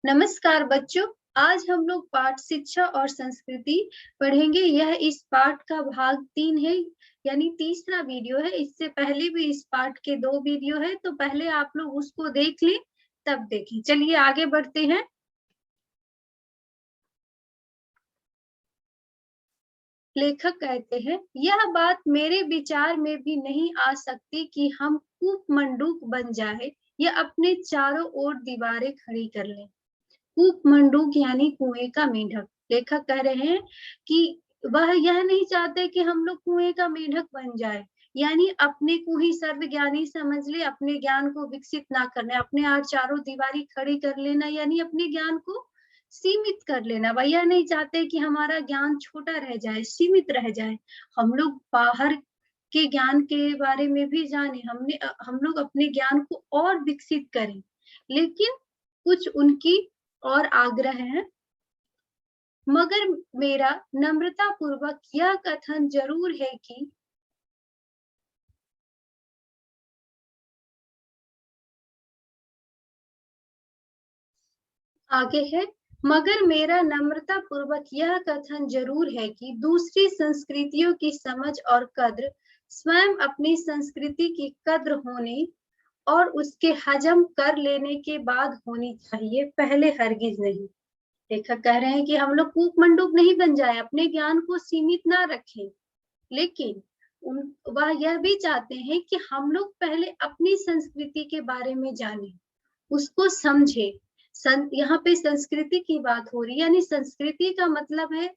नमस्कार बच्चों। आज हम लोग पाठ शिक्षा और संस्कृति पढ़ेंगे। यह इस पाठ का भाग 3 है, यानी तीसरा वीडियो है। इससे पहले भी इस पाठ के 2 वीडियो है, तो पहले आप लोग उसको देख लें तब देखें। चलिए आगे बढ़ते हैं। लेखक कहते हैं, यह बात मेरे विचार में भी नहीं आ सकती कि हम कूपमंडूक बन जाए या अपने चारों ओर दीवारें खड़ी कर लें। कूपमंडूक यानी कुएं का मेंढक। लेखक कह रहे हैं कि वह यह नहीं चाहते कि हम लोग कुएं का मेंढक बन जाए, यानी अपने को ही सर्वज्ञानी समझ ले, अपने ज्ञान को विकसित ना करने, अपने आप चारों दीवारी खड़ी कर लेना, यानी अपने ज्ञान को सीमित कर लेना। वह यह नहीं चाहते कि हमारा ज्ञान छोटा रह जाए, सीमित रह जाए। हम लोग बाहर के ज्ञान के बारे में भी जाने, हम लोग अपने ज्ञान को और विकसित करें, लेकिन कुछ उनकी और आग्रह है। मगर मेरा नम्रता पूर्वक यह कथन जरूर है कि आगे है, मगर मेरा नम्रता पूर्वक यह कथन जरूर है कि दूसरी संस्कृतियों की समझ और कद्र स्वयं अपनी संस्कृति की कद्र होने और उसके हजम कर लेने के बाद होनी चाहिए, पहले हरगिज नहीं। लेखक कह रहे हैं कि हम लोग कूपमंडूक नहीं बन जाए, अपने ज्ञान को सीमित ना रखें, लेकिन वह यह भी चाहते हैं कि हम लोग पहले अपनी संस्कृति के बारे में जानें, उसको समझे। यहाँ पे संस्कृति की बात हो रही है, यानी संस्कृति का मतलब है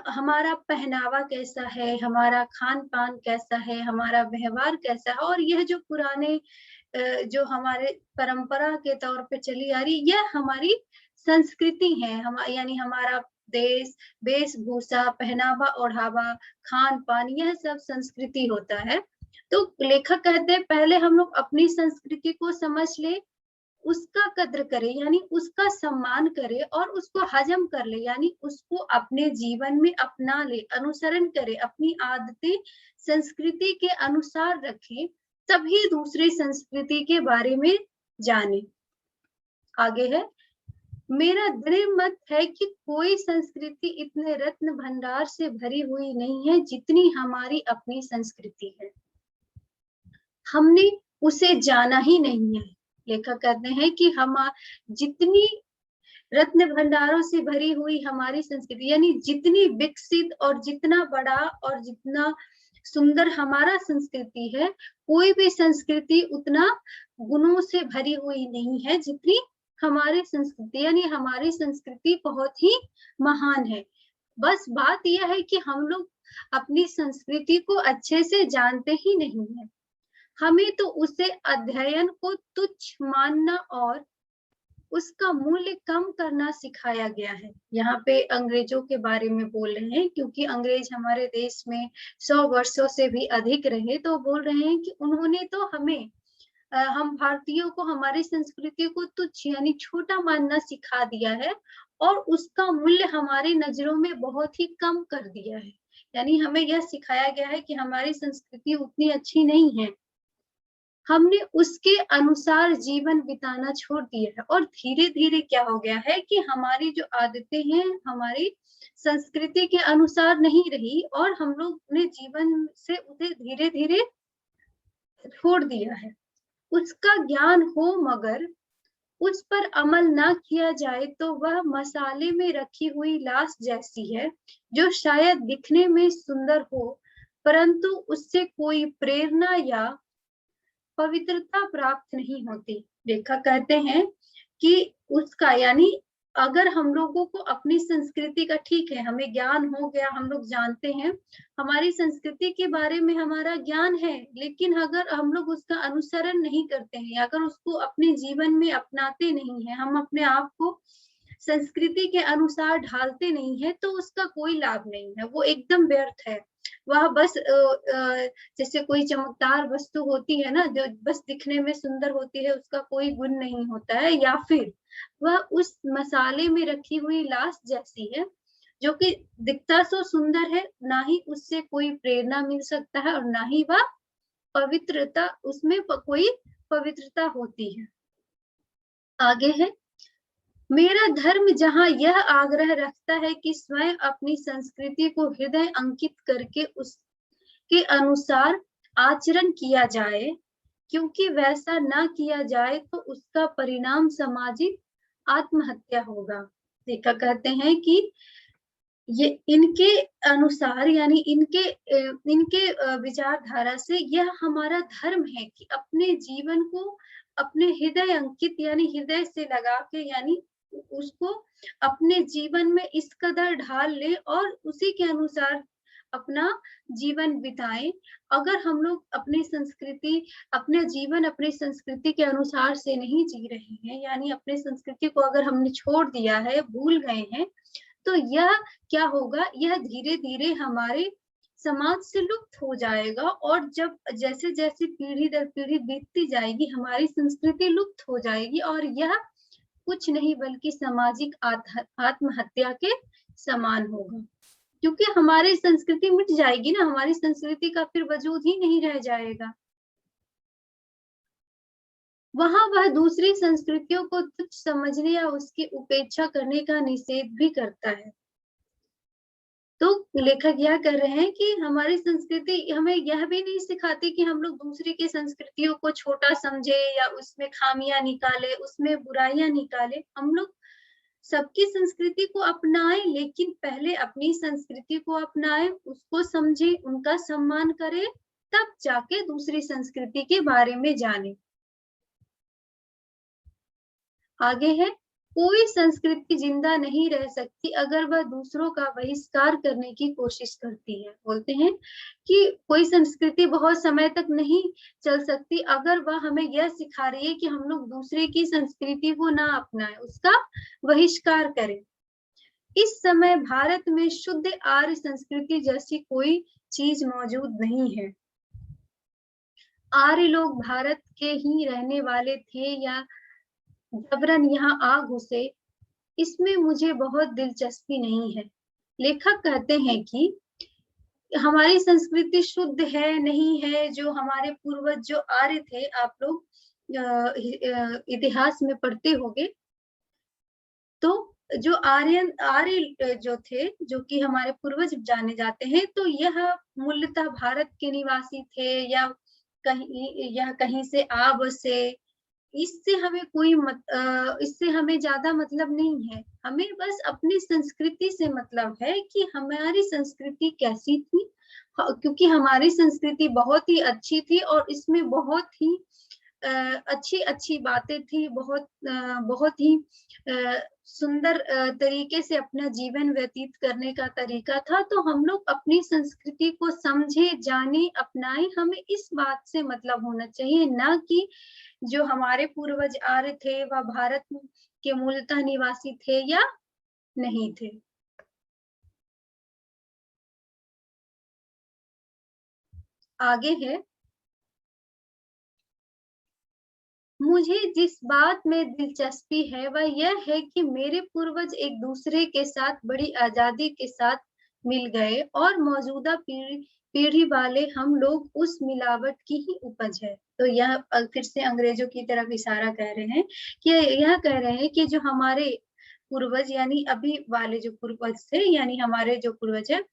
हमारा पहनावा कैसा है, हमारा खान पान कैसा है, हमारा व्यवहार कैसा है, और यह जो पुराने जो हमारे परंपरा के तौर पे चली आ रही, यह हमारी संस्कृति है। यानी हमारा देश, वेशभूषा, पहनावा ओढ़ावा, खान पान, यह सब संस्कृति होता है। तो लेखक कहते हैं पहले हम लोग अपनी संस्कृति को समझ ले, उसका कद्र करे, यानी उसका सम्मान करे और उसको हजम कर ले, यानी उसको अपने जीवन में अपना ले, अनुसरण करे, अपनी आदतें संस्कृति के अनुसार रखे, तभी दूसरी संस्कृति के बारे में जाने। आगे है, मेरा दृढ़ मत है कि कोई संस्कृति इतने रत्न भंडार से भरी हुई नहीं है जितनी हमारी अपनी संस्कृति है। हमने उसे जाना ही नहीं है। लेखक कहते हैं कि हम जितनी रत्न भंडारों से भरी हुई हमारी संस्कृति, यानी जितनी विकसित और जितना बड़ा और जितना सुंदर हमारा संस्कृति है, कोई भी संस्कृति उतना गुणों से भरी हुई नहीं है जितनी हमारी संस्कृति, यानी हमारी संस्कृति बहुत ही महान है। बस बात यह है कि हम लोग अपनी संस्कृति को अच्छे से जानते ही नहीं है। हमें तो उसे अध्ययन को तुच्छ मानना और उसका मूल्य कम करना सिखाया गया है। यहाँ पे अंग्रेजों के बारे में बोल रहे हैं, क्योंकि अंग्रेज हमारे देश में 100 वर्षों से भी अधिक रहे, तो बोल रहे हैं कि उन्होंने तो हमें हम भारतीयों को हमारी संस्कृति को तुच्छ यानी छोटा मानना सिखा दिया है, और उसका मूल्य हमारी नजरों में बहुत ही कम कर दिया है। यानी हमें यह सिखाया गया है कि हमारी संस्कृति उतनी अच्छी नहीं है, हमने उसके अनुसार जीवन बिताना छोड़ दिया है, और धीरे धीरे क्या हो गया है कि हमारी जो आदतें हैं हमारी संस्कृति के अनुसार नहीं रही, और हम लोग अपने जीवन से उसे धीरे धीरे छोड़ दिया है। उसका ज्ञान हो मगर उस पर अमल ना किया जाए तो वह मसाले में रखी हुई लाश जैसी है, जो शायद दिखने में सुंदर हो परंतु उससे कोई प्रेरणा या पवित्रता प्राप्त नहीं होती। लेखक कहते हैं कि उसका यानी अगर हम लोगों को अपनी संस्कृति का, ठीक है हमें ज्ञान हो गया, हम लोग जानते हैं, हमारी संस्कृति के बारे में हमारा ज्ञान है, लेकिन अगर हम लोग उसका अनुसरण नहीं करते हैं, अगर उसको अपने जीवन में अपनाते नहीं है, हम अपने आप को संस्कृति के अनुसार ढालते नहीं है, तो उसका कोई लाभ नहीं है, वो एकदम व्यर्थ है। वह बस जैसे कोई चमकदार वस्तु होती है ना, जो बस दिखने में सुंदर होती है, उसका कोई गुण नहीं होता है, या फिर वह उस मसाले में रखी हुई लाश जैसी है, जो कि दिखता तो सुंदर है, ना ही उससे कोई प्रेरणा मिल सकता है और ना ही वह पवित्रता, उसमें कोई पवित्रता होती है। आगे है, मेरा धर्म जहाँ यह आग्रह रखता है कि स्वयं अपनी संस्कृति को हृदय अंकित करके उसके अनुसार आचरण किया जाए, क्योंकि वैसा ना किया जाए तो उसका परिणाम सामाजिक आत्महत्या होगा। लेखक कहते हैं कि ये इनके अनुसार यानी इनके विचारधारा से यह हमारा धर्म है कि अपने जीवन को अपने हृदय अंकित यानी हृदय से लगा के यानी उसको अपने जीवन में इस कदर ढाल ले और उसी के अनुसार अपना जीवन बिताएं। अगर हम लोग अपनी संस्कृति अपने जीवन अपनी संस्कृति के अनुसार से नहीं जी रहे हैं यानी अपनी संस्कृति को अगर हमने छोड़ दिया है, भूल गए हैं, तो यह क्या होगा, यह धीरे धीरे हमारे समाज से लुप्त हो जाएगा और जब जैसे जैसे पीढ़ी दर पीढ़ी बीतती जाएगी हमारी संस्कृति लुप्त हो जाएगी और यह कुछ नहीं बल्कि सामाजिक आत्महत्या के समान होगा, क्योंकि हमारी संस्कृति मिट जाएगी ना, हमारी संस्कृति का फिर वजूद ही नहीं रह जाएगा। वहां वह दूसरी संस्कृतियों को तुच्छ समझने या उसकी उपेक्षा करने का निषेध भी करता है। तो लेखक यह कर रहे हैं कि हमारी संस्कृति हमें यह भी नहीं सिखाती कि हम लोग दूसरी की संस्कृतियों को छोटा समझे या उसमें खामियां निकाले, उसमें बुराइयां निकाले। हम लोग सबकी संस्कृति को अपनाएं, लेकिन पहले अपनी संस्कृति को अपनाएं, उसको समझे, उनका सम्मान करें, तब जाके दूसरी संस्कृति के बारे में जाने। आगे है, कोई संस्कृति जिंदा नहीं रह सकती अगर वह दूसरों का बहिष्कार करने की कोशिश करती है। बोलते हैं कि कोई संस्कृति बहुत समय तक नहीं चल सकती अगर वह हमें यह सिखा रही है कि हम लोग दूसरे की संस्कृति को ना अपनाएं, उसका बहिष्कार करें। इस समय भारत में शुद्ध आर्य संस्कृति जैसी कोई चीज मौजूद नहीं है। आर्य लोग भारत के ही रहने वाले थे या जबरन यहाँ आ घुसे, इसमें मुझे बहुत दिलचस्पी नहीं है। लेखक कहते हैं कि हमारी संस्कृति शुद्ध है नहीं है, जो हमारे पूर्वज जो आर्य थे, आप लोग इतिहास में पढ़ते होंगे, तो जो आर्य जो थे, जो कि हमारे पूर्वज जाने जाते हैं, तो यह मूलतः भारत के निवासी थे या कहीं से आ बसे। इससे हमें इससे हमें ज्यादा मतलब नहीं है। हमें बस अपनी संस्कृति से मतलब है कि हमारी संस्कृति कैसी थी, क्योंकि हमारी संस्कृति बहुत ही अच्छी थी और इसमें बहुत ही अच्छी अच्छी बातें थी, बहुत ही सुंदर तरीके से अपना जीवन व्यतीत करने का तरीका था। तो हम लोग अपनी संस्कृति को समझे, जाने, अपनाएं। हमें इस बात से मतलब होना चाहिए, ना कि जो हमारे पूर्वज आर्य थे वह भारत के मूलतः निवासी थे या नहीं थे। आगे है, मुझे जिस बात में दिलचस्पी है वह यह है कि मेरे पूर्वज एक दूसरे के साथ बड़ी आजादी के साथ मिल गए और मौजूदा पीढ़ी वाले हम लोग उस मिलावट की ही उपज है। तो यह फिर से अंग्रेजों की तरफ इशारा कर रहे हैं कि यह कह रहे हैं कि जो हमारे पूर्वज यानी अभी वाले जो पूर्वज थे यानी हमारे जो पूर्वज है,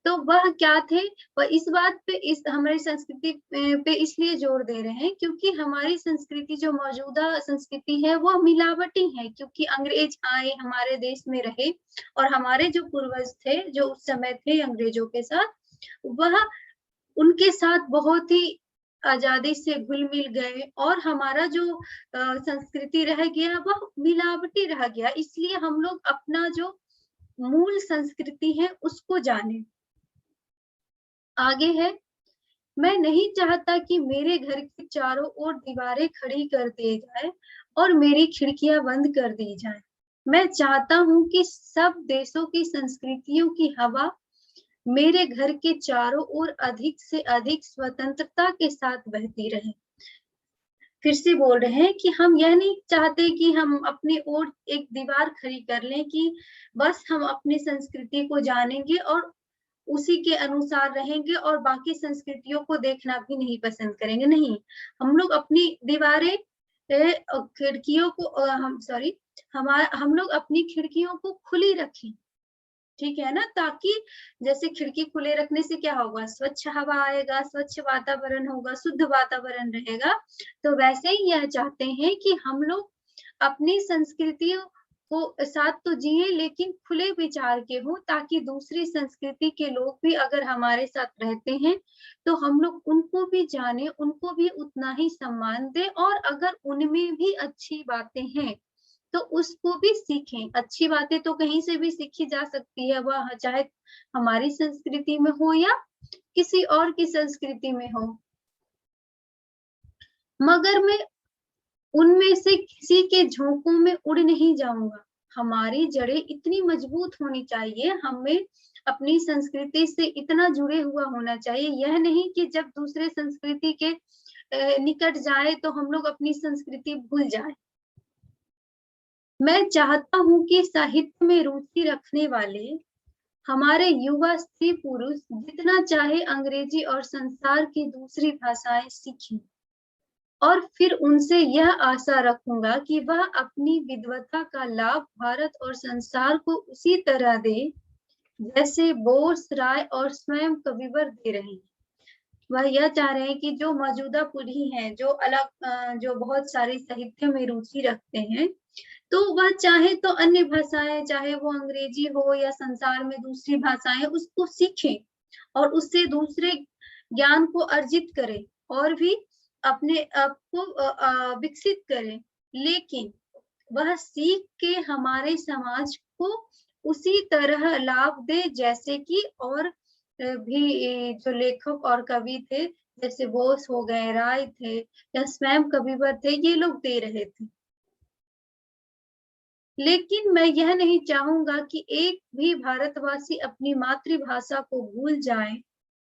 तो वह क्या थे, वह इस बात पे इस हमारी संस्कृति पे इसलिए जोर दे रहे हैं क्योंकि हमारी संस्कृति जो मौजूदा संस्कृति है वो मिलावटी है, क्योंकि अंग्रेज आए हमारे देश में रहे और हमारे जो पूर्वज थे जो उस समय थे अंग्रेजों के साथ, वह उनके साथ बहुत ही आजादी से घुल मिल गए और हमारा जो संस्कृति रह गया वह मिलावटी रह गया। इसलिए हम लोग अपना जो मूल संस्कृति है उसको जाने। आगे है, मैं नहीं चाहता कि मेरे घर के चारों ओर दीवारें खड़ी कर दी जाए और मेरी खिड़कियां बंद कर दी जाए। मैं चाहता हूं कि सब देशों की संस्कृतियों की हवा मेरे घर के चारों ओर अधिक से अधिक स्वतंत्रता के साथ बहती रहे। फिर से बोल रहे हैं कि हम यह नहीं चाहते कि हम अपनी ओर एक दीवार खड़ी कर लें कि बस हम अपनी संस्कृति को जानेंगे और उसी के अनुसार रहेंगे और बाकी संस्कृतियों को देखना भी नहीं पसंद करेंगे। नहीं, हम लोग अपनी दीवारें खिड़कियों को हम लोग अपनी खिड़कियों को खुली रखें, ठीक है ना, ताकि जैसे खिड़की खुले रखने से क्या होगा, स्वच्छ हवा आएगा, स्वच्छ वातावरण होगा, शुद्ध वातावरण रहेगा। तो वैसे ही यह चाहते हैं कि हम लोग अपनी संस्कृतियों को साथ तो जिए लेकिन खुले विचार के हों, ताकि दूसरी संस्कृति के लोग भी अगर हमारे साथ रहते हैं तो हम लोग उनको भी जाने, उनको भी उतना ही सम्मान दें, और अगर उनमें भी अच्छी बातें हैं तो उसको भी सीखें। अच्छी बातें तो कहीं से भी सीखी जा सकती है, वह चाहे हमारी संस्कृति में हो या किसी और की संस्कृति में हो। मगर मैं उनमें से किसी के झोंकों में उड़ नहीं जाऊंगा। हमारी जड़ें इतनी मजबूत होनी चाहिए, हमें अपनी संस्कृति से इतना जुड़े हुआ होना चाहिए, यह नहीं कि जब दूसरे संस्कृति के निकट जाए तो हम लोग अपनी संस्कृति भूल जाए। मैं चाहता हूँ कि साहित्य में रुचि रखने वाले हमारे युवा स्त्री पुरुष जितना चाहे अंग्रेजी और संसार की दूसरी भाषाएं सीखें, और फिर उनसे यह आशा रखूंगा कि वह अपनी विद्वता का लाभ भारत और संसार को उसी तरह दे जैसे बोस, राय और स्वयं कविवर दे रहे हैं। वह यह चाह रहे हैं कि जो मौजूदा पीढ़ी है, जो जो बहुत सारे साहित्य में रुचि रखते हैं, तो वह चाहे तो अन्य भाषाएं, चाहे वो अंग्रेजी हो या संसार में दूसरी भाषाएं, उसको सीखें और उससे दूसरे ज्ञान को अर्जित करें और भी अपने आप को विकसित करें, लेकिन वह सीख के हमारे समाज को उसी तरह लाभ दे जैसे कि और भी जो लेखक और कवि थे, जैसे बोस हो गए, राय थे या स्वयं कविवर थे, ये लोग दे रहे थे। लेकिन मैं यह नहीं चाहूंगा कि एक भी भारतवासी अपनी मातृभाषा को भूल जाए,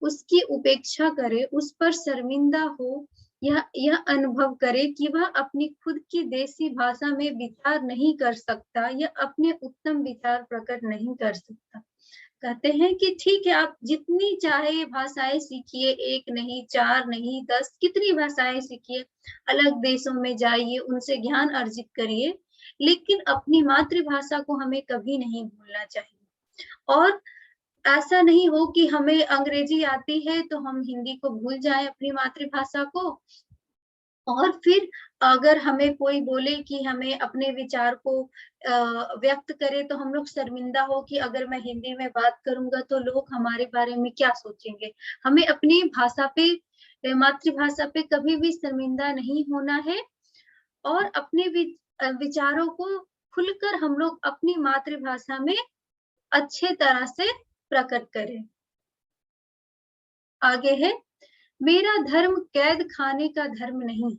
उसकी उपेक्षा करे, उस पर शर्मिंदा हो, यह अनुभव करे कि वह अपनी खुद की देसी भाषा में विचार नहीं कर सकता या अपने उत्तम विचार प्रकट नहीं कर सकता। कहते हैं कि ठीक है, आप जितनी चाहे भाषाएं सीखिए, 1 नहीं, 4 नहीं, 10, कितनी भाषाएं सीखिए, अलग देशों में जाइए, उनसे ज्ञान अर्जित करिए, लेकिन अपनी मातृभाषा को हमें कभी नहीं भूलना चाहिए। और ऐसा नहीं हो कि हमें अंग्रेजी आती है तो हम हिंदी को भूल जाएं, अपनी मातृभाषा को, और फिर अगर हमें कोई बोले कि हमें अपने विचार को व्यक्त करे तो हम लोग शर्मिंदा हो कि अगर मैं हिंदी में बात करूंगा तो लोग हमारे बारे में क्या सोचेंगे। हमें अपनी भाषा पे, मातृभाषा पे कभी भी शर्मिंदा नहीं होना है, और अपने विचारों को खुलकर हम लोग अपनी मातृभाषा में अच्छे तरह से प्रकट करें। आगे है, मेरा धर्म कैद खाने का धर्म नहीं।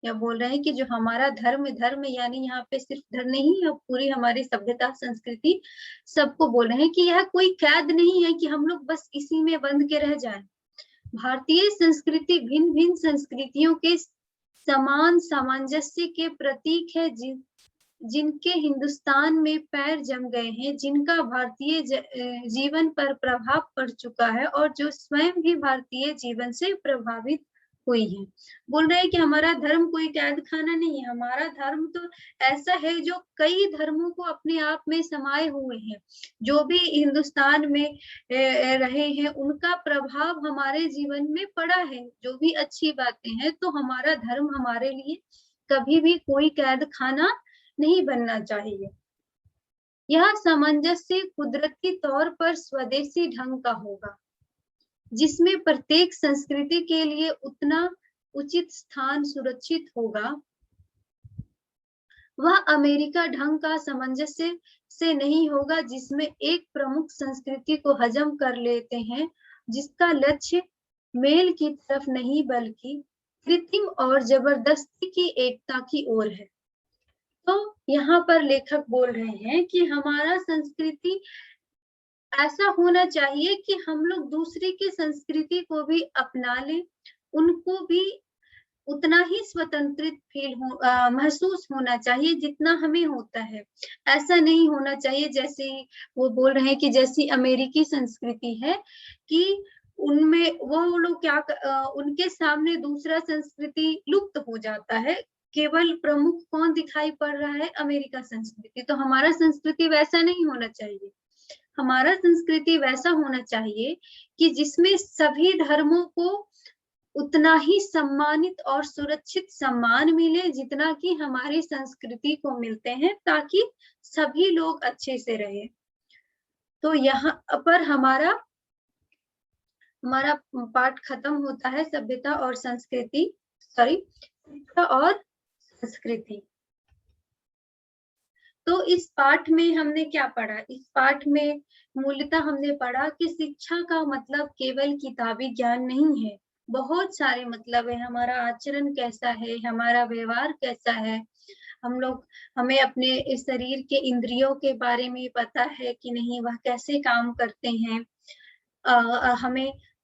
या बोल रहे हैं कि जो हमारा धर्म यानी यहाँ पे सिर्फ धर्म नहीं है, पूरी हमारी सभ्यता संस्कृति सबको बोल रहे हैं कि यह कोई कैद नहीं है कि हम लोग बस इसी में बंद के रह जाएं। भारतीय संस्कृति भिन्न भिन्न संस्कृतियों के समान सामंजस्य के प्रतीक है, जिनके हिंदुस्तान में पैर जम गए हैं, जिनका भारतीय जीवन पर प्रभाव पड़ चुका है और जो स्वयं भी भारतीय जीवन से प्रभावित हुई है। बोल रहे हैं कि हमारा धर्म कोई कैद खाना नहीं है, हमारा धर्म तो ऐसा है जो कई धर्मों को अपने आप में समाये हुए हैं। जो भी हिंदुस्तान में रहे हैं उनका प्रभाव हमारे जीवन में पड़ा है, जो भी अच्छी बातें हैं, तो हमारा धर्म हमारे लिए कभी भी कोई कैद खाना नहीं बनना चाहिए। यह सामंजस्य कुदरती तौर पर स्वदेशी ढंग का होगा, जिसमें प्रत्येक संस्कृति के लिए उतना उचित स्थान सुरक्षित होगा। वह अमेरिका ढंग का सामंजस्य से नहीं होगा, जिसमें एक प्रमुख संस्कृति को हजम कर लेते हैं, जिसका लक्ष्य मेल की तरफ नहीं बल्कि कृत्रिम और जबरदस्ती की एकता की ओर है। तो यहाँ पर लेखक बोल रहे हैं कि हमारा संस्कृति ऐसा होना चाहिए कि हम लोग दूसरे की संस्कृति को भी अपना लें, उनको भी उतना ही स्वतंत्रित महसूस होना चाहिए जितना हमें होता है। ऐसा नहीं होना चाहिए जैसे वो बोल रहे हैं कि जैसी अमेरिकी संस्कृति है कि उनमें वो लोग क्या उनके सामने दूसरा संस्कृति लुप्त हो जाता है, केवल प्रमुख कौन दिखाई पड़ रहा है? अमेरिका संस्कृति। तो हमारा संस्कृति वैसा नहीं होना चाहिए। हमारा संस्कृति वैसा होना चाहिए कि जिसमें सभी धर्मों को उतना ही सम्मानित और सुरक्षित सम्मान मिले जितना कि हमारी संस्कृति को मिलते हैं, ताकि सभी लोग अच्छे से रहे। तो यहाँ पर हमारा पाठ खत्म होता है, सभ्यता और संस्कृति, शिक्षा और संस्कृति। तो इस पाठ में हमने क्या पढ़ा? इस पाठ में मूलतः हमने पढ़ा कि शिक्षा का मतलब केवल किताबी ज्ञान नहीं है, बहुत सारे मतलब है। हमारा आचरण कैसा है, हमारा व्यवहार कैसा है, हमें अपने इस शरीर के इंद्रियों के बारे में पता है कि नहीं, वह कैसे काम करते हैं।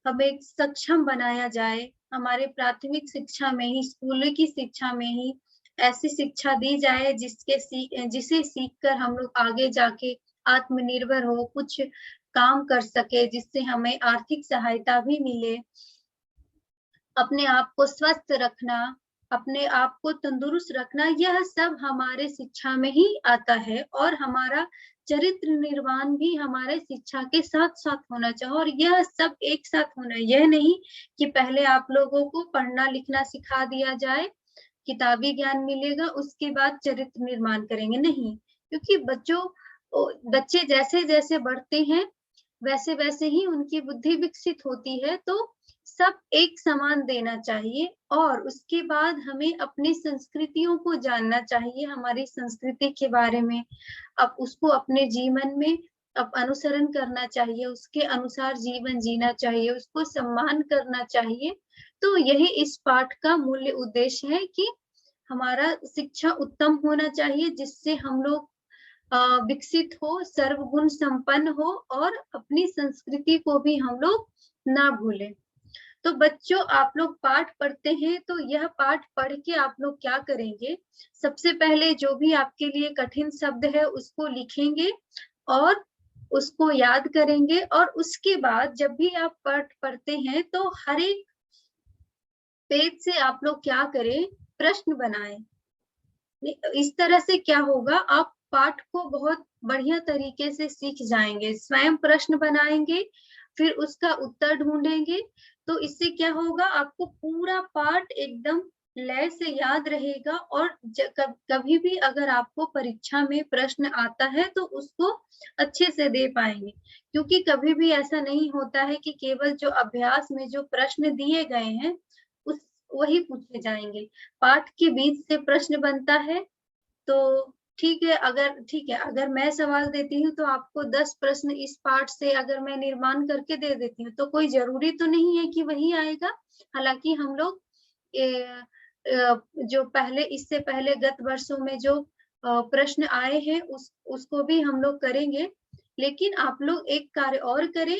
हमें सक्षम बनाया जाए। हमारे प्राथमिक शिक्षा में ही, स्कूल की शिक्षा में ही ऐसी शिक्षा दी जाए जिसे सीखकर हम लोग आगे जाके आत्मनिर्भर हो, कुछ काम कर सके, जिससे हमें आर्थिक सहायता भी मिले। अपने आप को स्वस्थ रखना, अपने आप को तंदुरुस्त रखना, यह सब हमारे शिक्षा में ही आता है। और हमारा चरित्र निर्माण भी हमारे शिक्षा के साथ-साथ होना चाहिए, और यह सब एक साथ होना है। यह नहीं कि पहले आप लोगों को पढ़ना लिखना सिखा दिया जाए, किताबी ज्ञान मिलेगा, उसके बाद चरित्र निर्माण करेंगे, नहीं। क्योंकि बच्चे जैसे-जैसे बढ़ते हैं, वैसे-वैसे ही उनकी बुद्धि विकसित होती है। तो सब एक समान देना चाहिए, और उसके बाद हमें अपनी संस्कृतियों को जानना चाहिए, हमारी संस्कृति के बारे में। अब उसको अपने जीवन में अनुसरण करना चाहिए, उसके अनुसार जीवन जीना चाहिए, उसको सम्मान करना चाहिए। तो यही इस पाठ का मूल्य उद्देश्य है कि हमारा शिक्षा उत्तम होना चाहिए, जिससे हम लोग विकसित हो, सर्वगुण संपन्न हो, और अपनी संस्कृति को भी हम लोग ना भूलें। तो बच्चों, आप लोग पाठ पढ़ते हैं, तो यह पाठ पढ़ के आप लोग क्या करेंगे? सबसे पहले जो भी आपके लिए कठिन शब्द है उसको लिखेंगे और उसको याद करेंगे, और उसके बाद जब भी आप पाठ पढ़ते हैं तो हर एक पेज से आप लोग क्या करें? प्रश्न बनाएं। इस तरह से क्या होगा, आप पाठ को बहुत बढ़िया तरीके से सीख जाएंगे। स्वयं प्रश्न बनाएंगे, फिर उसका उत्तर ढूंढेंगे। तो इससे क्या होगा, आपको पूरा पाठ एकदम लय से याद रहेगा, और कभी भी अगर आपको परीक्षा में प्रश्न आता है तो उसको अच्छे से दे पाएंगे। क्योंकि कभी भी ऐसा नहीं होता है कि केवल जो अभ्यास में जो प्रश्न दिए गए हैं वही पूछे जाएंगे। पाठ के बीच से प्रश्न बनता है। तो ठीक है, अगर मैं सवाल देती हूँ तो आपको 10 प्रश्न इस पाठ से अगर मैं निर्माण करके दे देती हूँ, तो कोई जरूरी तो नहीं है कि वही आएगा। हालांकि हम लोग जो इससे पहले गत वर्षों में जो प्रश्न आए हैं उसको भी हम लोग करेंगे। लेकिन आप लोग एक कार्य और करें,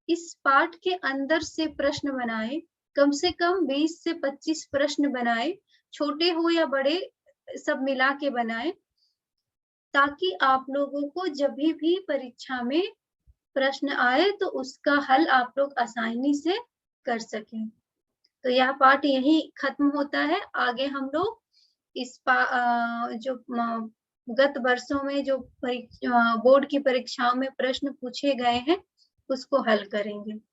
इस पाठ के अंदर से प्रश्न बनाएं, कम से कम 20 से 25 प्रश्न बनाएं, छोटे हो या बड़े, सब मिला के बनाएं, ताकि आप लोगों को जब भी परीक्षा में प्रश्न आए तो उसका हल आप लोग आसानी से कर सकें। तो यह पाठ यही खत्म होता है। आगे हम लोग जो गत वर्षों में जो बोर्ड की परीक्षाओं में प्रश्न पूछे गए हैं उसको हल करेंगे।